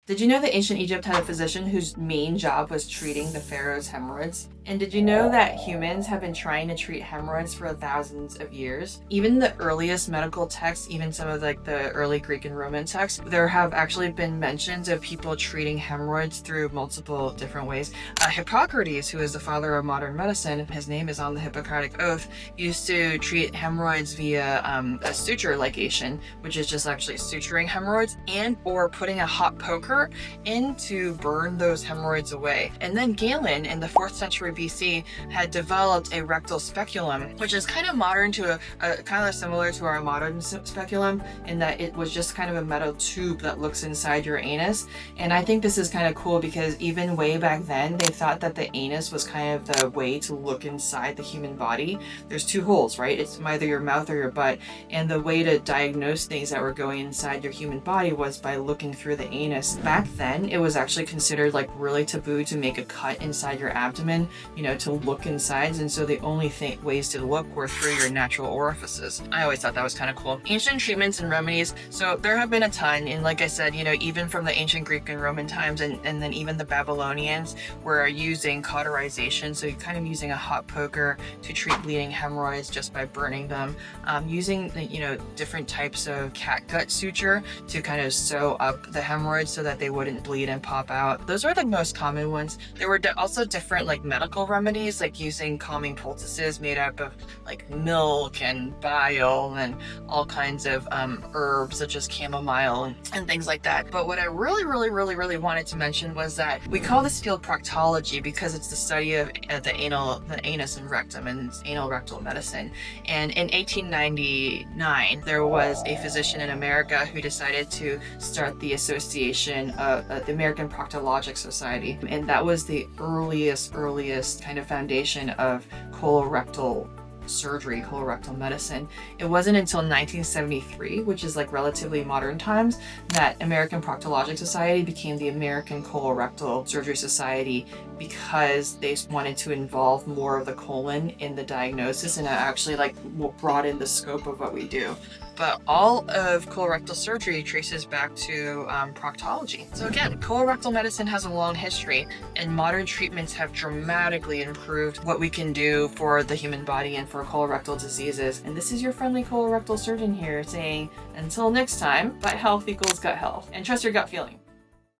Did you know that ancient Egypt had a physician whose main job was treating the pharaoh's hemorrhoids? And did you know that humans have been trying to treat hemorrhoids for thousands of years? Even the earliest medical texts, even some of like the early Greek and Roman texts, there have actually been mentions of people treating hemorrhoids through multiple different ways. Hippocrates, who is the father of modern medicine, his name is on the Hippocratic Oath, used to treat hemorrhoids via a suture ligation, which is just actually suturing hemorrhoids and or putting a hot poker in to burn those hemorrhoids away. And then Galen in the 4th century BC had developed a rectal speculum, which is kind of modern to a kind of similar to our modern speculum in that it was just kind of a metal tube that looks inside your anus. And I think this is kind of cool because even way back then, they thought that the anus was kind of the way to look inside the human body. There's two holes, right? It's either your mouth or your butt. And the way to diagnose things that were going inside your human body was by looking through the anus. Back then, it was actually considered like really taboo to make a cut inside your abdomen, you know, to look inside. And so the only ways to look were through your natural orifices. I always thought that was kind of cool. Ancient treatments and remedies. So there have been a ton. And like I said, you know, even from the ancient Greek and Roman times, and then even the Babylonians were using cauterization. So you're kind of using a hot poker to treat bleeding hemorrhoids just by burning them. Using, you know, different types of catgut suture to kind of sew up the hemorrhoids so that they wouldn't bleed and pop out. Those are the most common ones. There were also different like medical remedies, like using calming poultices made up of like milk and bile and all kinds of herbs such as chamomile and things like that. But what I really wanted to mention was that we call this field proctology because it's the study of the anus and rectum, and it's anal rectal medicine. And in 1899, there was a physician in America who decided to start the association of the American Proctologic Society. And that was the earliest kind of foundation of colorectal surgery, colorectal medicine. It wasn't until 1973, which is like relatively modern times, that American Proctologic Society became the American Colorectal Surgery Society because they wanted to involve more of the colon in the diagnosis and actually like broaden the scope of what we do. But all of colorectal surgery traces back to proctology. So again, colorectal medicine has a long history, and modern treatments have dramatically improved what we can do for the human body and for colorectal diseases. And this is your friendly colorectal surgeon here saying, until next time, gut health equals gut health. And trust your gut feeling.